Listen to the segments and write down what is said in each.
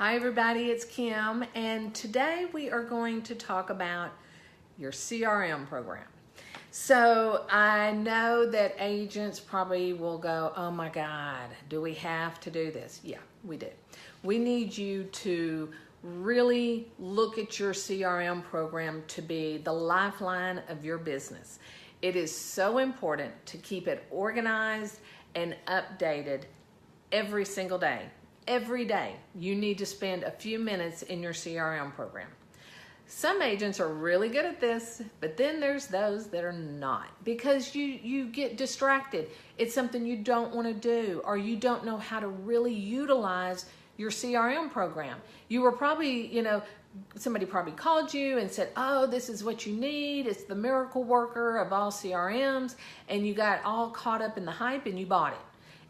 Hi everybody, it's Kim, and today we are going to talk about your CRM program. So I know that agents probably will go, oh my God, do we have to do this? Yeah, we do. We need you to really look at your CRM program to be the lifeline of your business. It is so important to keep it organized and updated every single day. Every day, you need to spend a few minutes in your CRM program. Some agents are really good at this, but then there's those that are not because you get distracted. It's something you don't want to do, or you don't know how to really utilize your CRM program. You were probably, somebody probably called you and said, oh, this is what you need. It's the miracle worker of all CRMs. And you got all caught up in the hype and you bought it.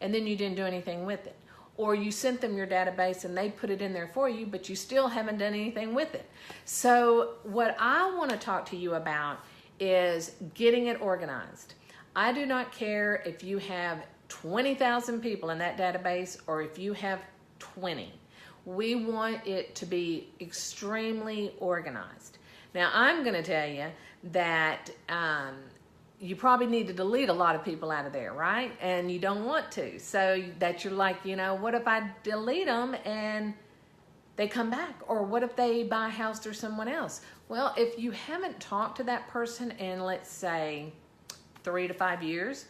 And then you didn't do anything with it. Or you sent them your database and they put it in there for you, but you still haven't done anything with it. So what I want to talk to you about is getting it organized. I do not care if you have 20,000 people in that database or if you have 20. We want it to be extremely organized. Now, I'm going to tell you that you probably need to delete a lot of people out of there, right? And you don't want to. So that you're like, what if I delete them and they come back? Or what if they buy a house through someone else? Well, if you haven't talked to that person in, let's say, 3 to 5 years,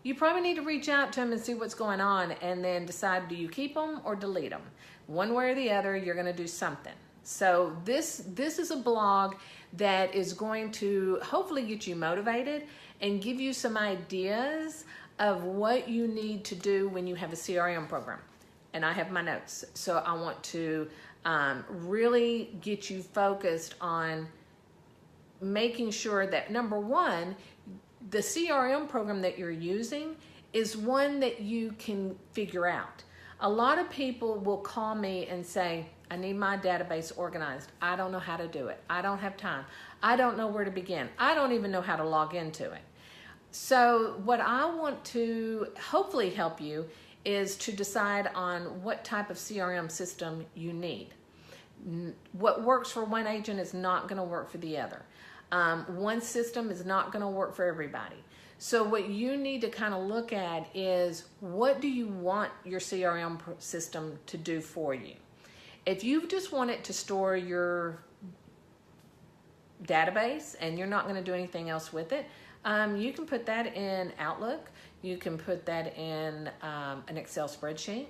you probably need to reach out to them and see what's going on and then decide, do you keep them or delete them? One way or the other, you're going to do something. So this is a blog that is going to hopefully get you motivated and give you some ideas of what you need to do when you have a CRM program. And I have my notes. So I want to really get you focused on making sure that, number one, the CRM program that you're using is one that you can figure out. A lot of people will call me and say, I need my database organized. I don't know how to do it. I don't have time. I don't know where to begin. I don't even know how to log into it. So what I want to hopefully help you is to decide on what type of CRM system you need. What works for one agent is not going to work for the other. One system is not going to work for everybody. So what you need to kind of look at is, what do you want your CRM system to do for you? If you just want it to store your database and you're not going to do anything else with it, you can put that in Outlook. You can put that in an Excel spreadsheet.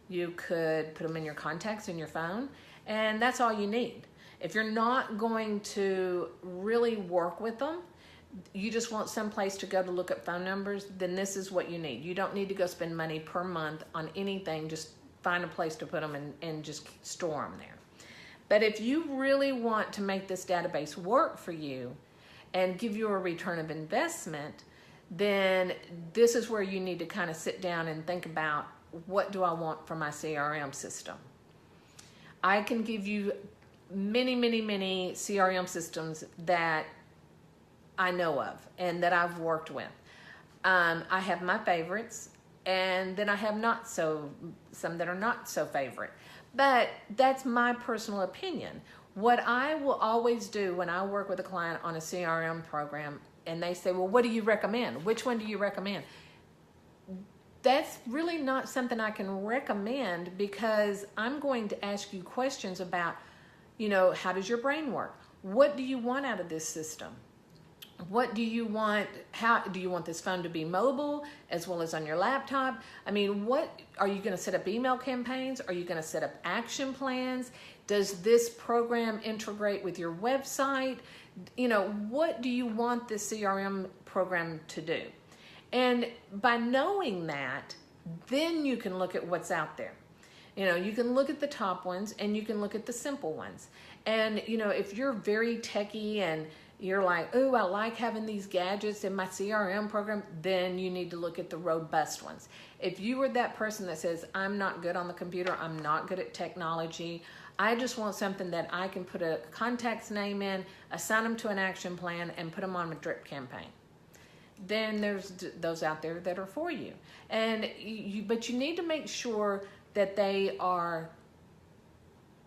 You could put them in your contacts in your phone, and that's all you need. If you're not going to really work with them, you just want some place to go to look up phone numbers, then this is what you need. You don't need to go spend money per month on anything. Just find a place to put them and just store them there. But if you really want to make this database work for you and give you a return of investment, then this is where you need to kind of sit down and think about, what do I want for my CRM system? I can give you many, many, many CRM systems that I know of and that I've worked with. I have my favorites, and then I have some that are not so favorite. But that's my personal opinion. What I will always do when I work with a client on a CRM program and they say, well, what do you recommend? Which one do you recommend? That's really not something I can recommend, because I'm going to ask you questions about, how does your brain work? What do you want out of this system? What do you want? How do you want this phone to be mobile as well as on your laptop? I mean, what are you going to set up email campaigns? Are you going to set up action plans? Does this program integrate with your website? What do you want this CRM program to do? And by knowing that, then you can look at what's out there. You can look at the top ones and you can look at the simple ones. And, if you're very techie and you're like, oh, I like having these gadgets in my CRM program, then you need to look at the robust ones. If you were that person that says, I'm not good on the computer, I'm not good at technology, I just want something that I can put a contact's name in, assign them to an action plan, and put them on a drip campaign, then there's those out there that are for you. But you need to make sure that they are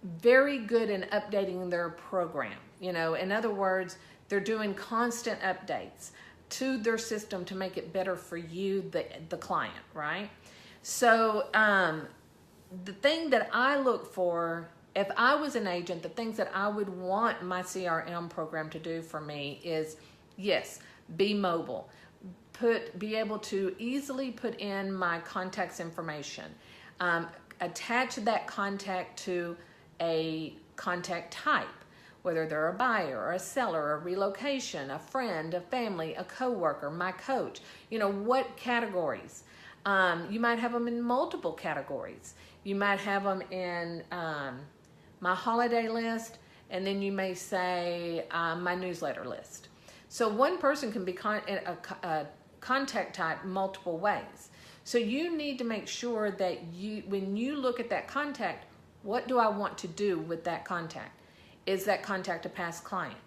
very good in updating their program. You know, in other words, they're doing constant updates to their system to make it better for you, the client, right? So the thing that I look for, if I was an agent, the things that I would want my CRM program to do for me is, yes, be mobile. Be able to easily put in my contacts information. Attach that contact to a contact type, whether they're a buyer or a seller, a relocation, a friend, a family, a coworker, my coach. You know, what categories? You might have them in multiple categories. You might have them in my holiday list, and then you may say my newsletter list. So one person can be a contact type multiple ways. So you need to make sure that when you look at that contact, what do I want to do with that contact? Is that contact a past client?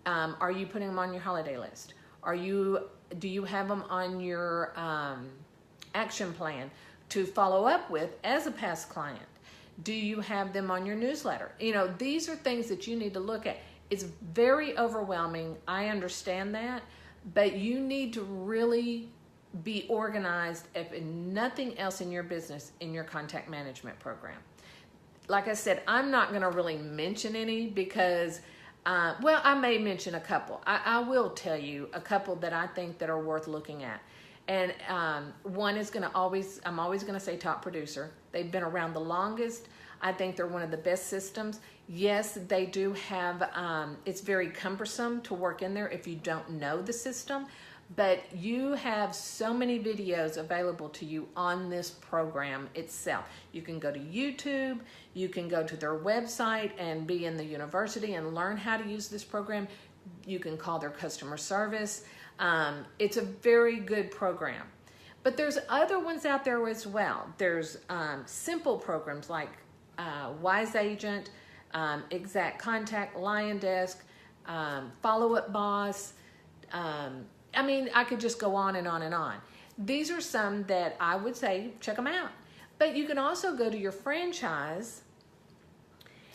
Are you putting them on your holiday list? Do you have them on your action plan to follow up with as a past client? Do you have them on your newsletter? You know, these are things that you need to look at. It's very overwhelming. I understand that, but you need to really be organized, if nothing else in your business, in your contact management program. Like I said, I'm not going to really mention any because, well, I may mention a couple. I will tell you a couple that I think that are worth looking at. And one is I'm always going to say Top Producer. They've been around the longest. I think they're one of the best systems. Yes, they do have, it's very cumbersome to work in there if you don't know the system, but you have so many videos available to you on this program itself. You can go to YouTube, you can go to their website and be in the university and learn how to use this program. You can call their customer service. It's a very good program. But there's other ones out there as well. There's simple programs like Wise Agent, Exact Contact, Lion Desk, Follow Up Boss. I mean, I could just go on and on and on. These are some that I would say check them out. But you can also go to your franchise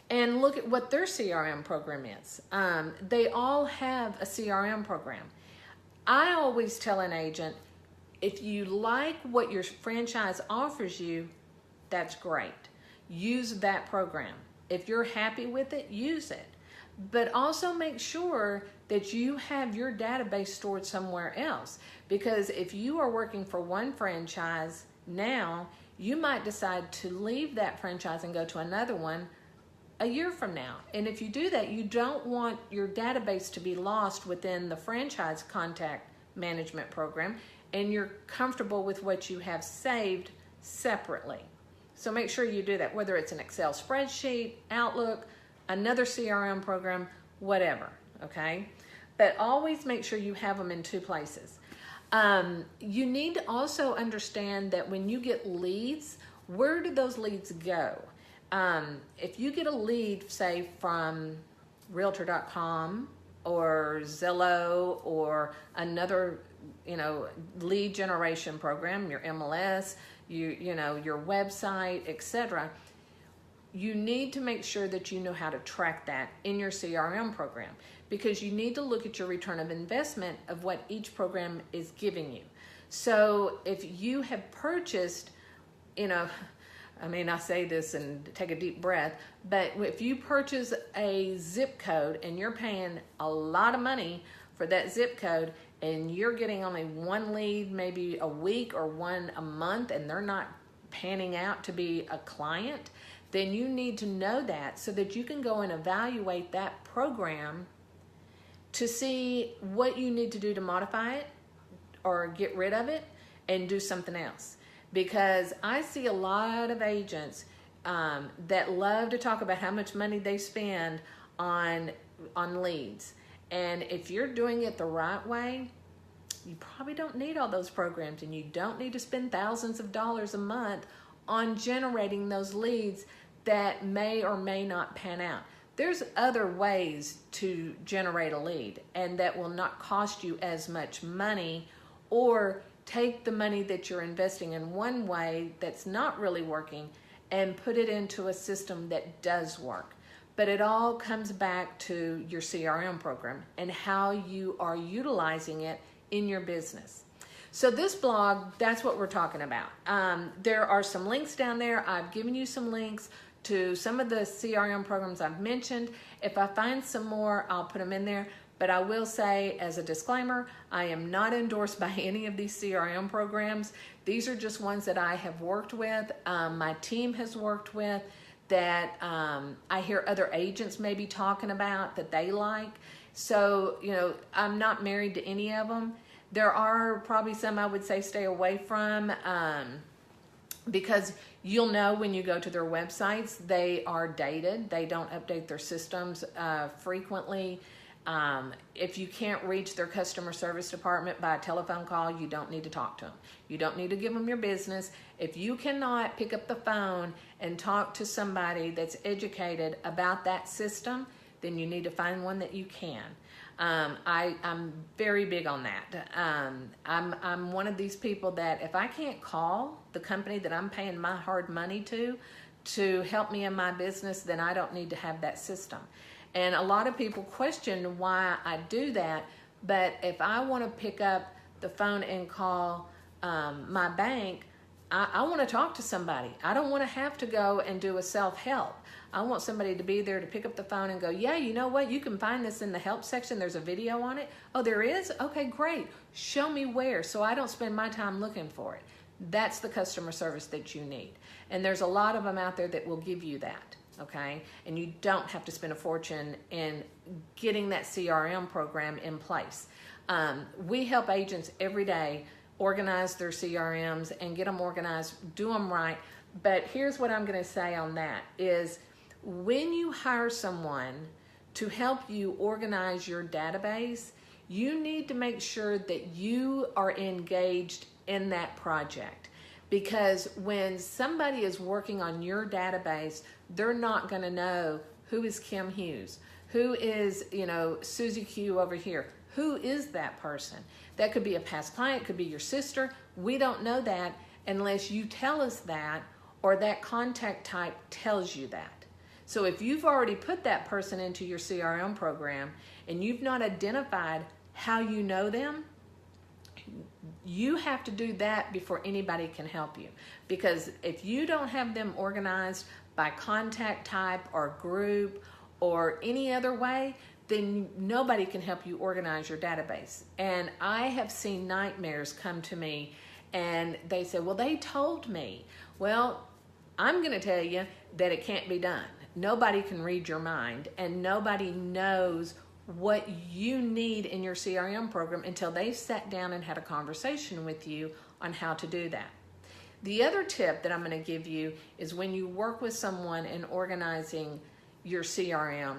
and look at what their CRM program is. They all have a CRM program. I always tell an agent, if you like what your franchise offers you, that's great. Use that program. If you're happy with it, use it. But also make sure that you have your database stored somewhere else. Because if you are working for one franchise now, you might decide to leave that franchise and go to another one a year from now. And if you do that, you don't want your database to be lost within the franchise contact management program, and you're comfortable with what you have saved separately. So make sure you do that, whether it's an Excel spreadsheet, Outlook, another CRM program, whatever, okay? But always make sure you have them in two places. You need to also understand that when you get leads, where do those leads go? If you get a lead, say from Realtor.com or Zillow or another, lead generation program, your MLS, your website, etc., you need to make sure that you know how to track that in your CRM program, because you need to look at your return of investment of what each program is giving you. So if you have purchased, I say this and take a deep breath, but if you purchase a zip code and you're paying a lot of money for that zip code and you're getting only one lead maybe a week or one a month and they're not panning out to be a client, then you need to know that so that you can go and evaluate that program to see what you need to do to modify it or get rid of it and do something else. Because I see a lot of agents that love to talk about how much money they spend on leads. And if you're doing it the right way, you probably don't need all those programs, and you don't need to spend thousands of dollars a month on generating those leads that may or may not pan out. There's other ways to generate a lead, and that will not cost you as much money, or take the money that you're investing in one way that's not really working and put it into a system that does work. But it all comes back to your CRM program and how you are utilizing it in your business. So this blog, that's what we're talking about. There are some links down there. I've given you some links to some of the CRM programs I've mentioned. If I find some more, I'll put them in there. But I will say, as a disclaimer, I am not endorsed by any of these CRM programs. These are just ones that I have worked with, my team has worked with, that I hear other agents maybe talking about that they like. So, you know, I'm not married to any of them. There are probably some I would say stay away from, because you'll know when you go to their websites, they are dated. They don't update their systems frequently. If you can't reach their customer service department by a telephone call, you don't need to talk to them. You don't need to give them your business. If you cannot pick up the phone and talk to somebody that's educated about that system, then you need to find one that you can. I'm very big on that. I'm one of these people that if I can't call the company that I'm paying my hard money to help me in my business, then I don't need to have that system. And a lot of people question why I do that, but if I want to pick up the phone and call my bank, I want to talk to somebody. I don't want to have to go and do a self-help. I want somebody to be there to pick up the phone and go, yeah, you know what? You can find this in the help section. There's a video on it. Oh, there is? Okay, great. Show me where so I don't spend my time looking for it. That's the customer service that you need. And there's a lot of them out there that will give you that. Okay, and you don't have to spend a fortune in getting that CRM program in place. We help agents every day organize their CRMs and get them organized, do them right. But here's what I'm going to say on that is when you hire someone to help you organize your database, you need to make sure that you are engaged in that project. Because when somebody is working on your database, they're not going to know who is Kim Hughes, who is, you know, Susie Q over here. Who is that person? That could be a past client, could be your sister. We don't know that unless you tell us that or that contact type tells you that. So if you've already put that person into your CRM program and you've not identified how you know them, you have to do that before anybody can help you. Because if you don't have them organized by contact type or group or any other way, then nobody can help you organize your database. And I have seen nightmares come to me and they say, well, they told me. Well, I'm going to tell you that it can't be done. Nobody can read your mind and nobody knows what you need in your CRM program until they've sat down and had a conversation with you on how to do that. The other tip that I'm going to give you is when you work with someone in organizing your CRM,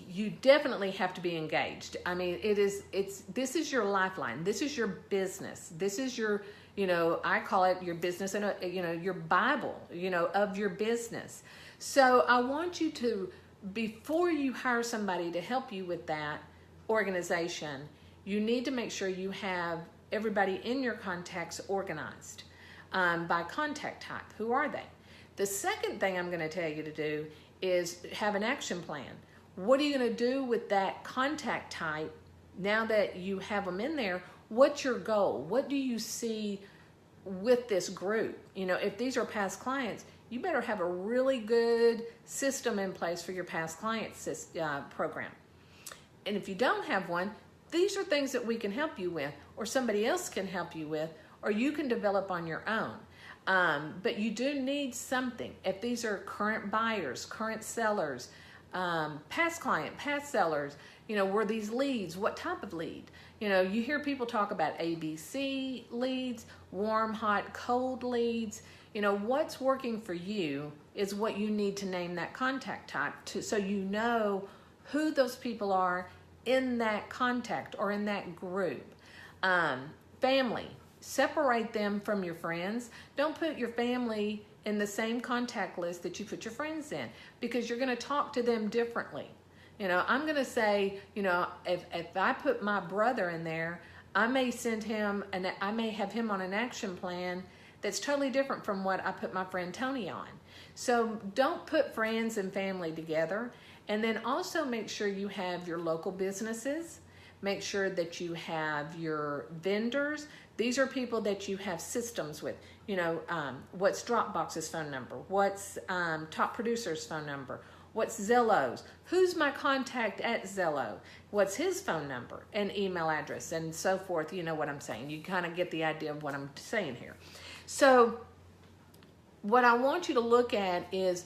you definitely have to be engaged. I mean, this is your lifeline. This is your business. This is your, you know, I call it your business and, you know, your Bible, you know, of your business. So I want you to, before you hire somebody to help you with that organization, you need to make sure you have everybody in your contacts organized by contact type. Who are they? The second thing I'm going to tell you to do is have an action plan. What are you going to do with that contact type now that you have them in there? What's your goal? What do you see with this group? You know, if these are past clients, you better have a really good system in place for your past clients program. And if you don't have one, these are things that we can help you with, or somebody else can help you with, or you can develop on your own. But you do need something. If these are current buyers, current sellers, past client, past sellers, you know, were these leads? What type of lead? You know, you hear people talk about ABC leads, warm, hot, cold leads. You know, what's working for you is what you need to name that contact type to, so you know who those people are in that contact or in that group. Family, separate them from your friends. Don't put your family in the same contact list that you put your friends in, because you're going to talk to them differently. You know, I'm going to say, you know, if I put my brother in there, I may send him, and I may have him on an action plan that's totally different from what I put my friend Tony on. So don't put friends and family together. And then also make sure you have your local businesses. Make sure that you have your vendors. These are people that you have systems with. You know, what's Dropbox's phone number? What's Top Producer's phone number? What's Zellow's? Who's my contact at Zellow? What's his phone number and email address and so forth? You know what I'm saying. You kind of get the idea of what I'm saying here. So what I want you to look at is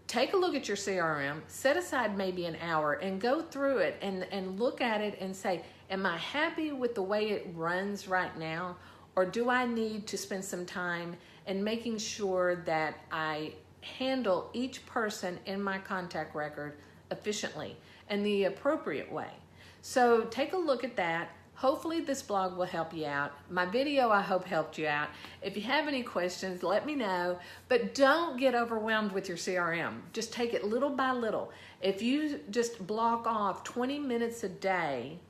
take a look at your CRM, set aside maybe an hour and go through it and look at it and say, am I happy with the way it runs right now? Or do I need to spend some time in making sure that I handle each person in my contact record efficiently and the appropriate way? So take a look at that. Hopefully this blog will help you out. My video, I hope, helped you out. If you have any questions, let me know. But don't get overwhelmed with your CRM. Just take it little by little. If you just block off 20 minutes a day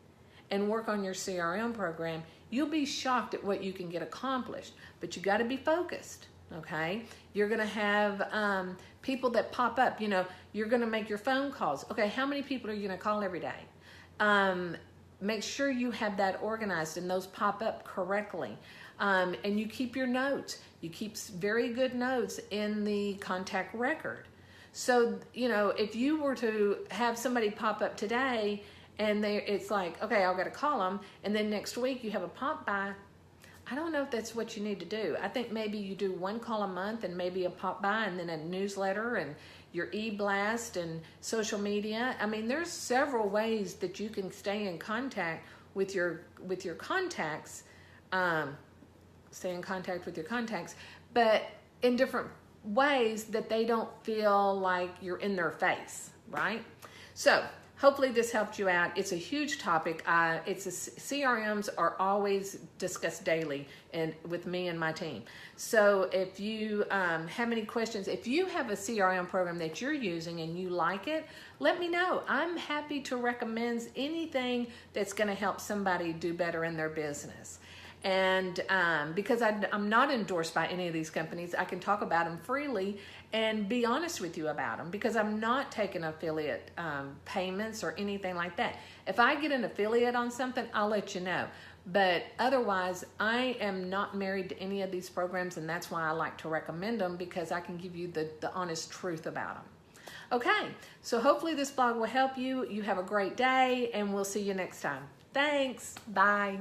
and work on your CRM program, you'll be shocked at what you can get accomplished. But you got to be focused. Okay, you're going to have people that pop up. You know, you're going to make your phone calls. Okay, how many people are you going to call every day? Make sure you have that organized and those pop up correctly. And you keep your notes. You keep very good notes in the contact record. So, you know, if you were to have somebody pop up today and it's like, okay, I've got to call them, and then next week you have a pop by, I don't know if that's what you need to do. I think maybe you do one call a month and maybe a pop by and then a newsletter and your e-blast and social media. I mean, there's several ways that you can stay in contact with your contacts, stay in contact with your contacts, but in different ways that they don't feel like you're in their face, right? So hopefully this helped you out. It's a huge topic. CRMs are always discussed daily and with me and my team. So if you have any questions, if you have a CRM program that you're using and you like it, let me know. I'm happy to recommend anything that's going to help somebody do better in their business. And because I'm not endorsed by any of these companies, I can talk about them freely and be honest with you about them because I'm not taking affiliate payments or anything like that. If I get an affiliate on something, I'll let you know. But otherwise, I am not married to any of these programs, and that's why I like to recommend them because I can give you the honest truth about them. Okay, so hopefully this blog will help you. You have a great day, and we'll see you next time. Thanks. Bye.